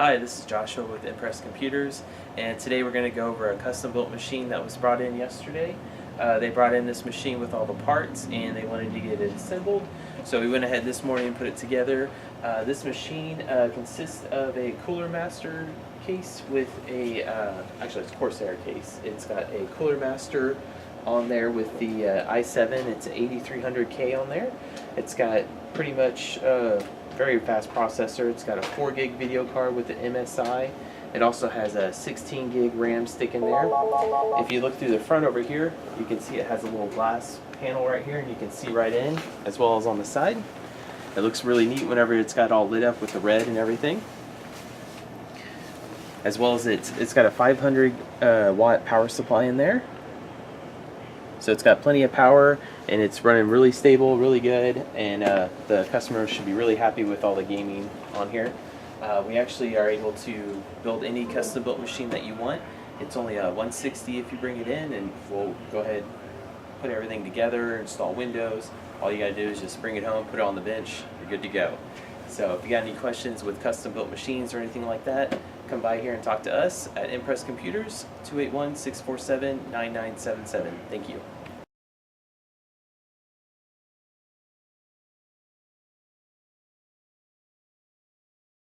Hi, this is Joshua with Impress Computers, and today we're going to go over a custom built machine that was brought in yesterday. They brought in this machine with all the parts and they wanted to get it assembled, so we went ahead this morning and put it together. This machine consists of a Cooler Master case with a, actually it's Corsair case. It's got a Cooler Master on there with the i7, it's 8300K on there. It's got pretty much very fast processor. It's got a 4 gig video card with the MSI. It also has a 16 gig RAM stick in there. If you look through the front over here, you can see it has a little glass panel right here and you can see right in as well as on the side. It looks really neat whenever it's got all lit up with the red and everything. As well as it's got a 500 watt power supply in there. So it's got plenty of power and it's running really stable, really good, and the customer should be really happy with all the gaming on here. We actually are able to build any custom built machine that you want. It's only a 160 if you bring it in, and we'll go ahead, put everything together, install Windows. All you gotta do is just bring it home, put it on the bench, you're good to go. So if you got any questions with custom built machines or anything like that, come by here and talk to us at Impress Computers, 281-647-9977. Thank you.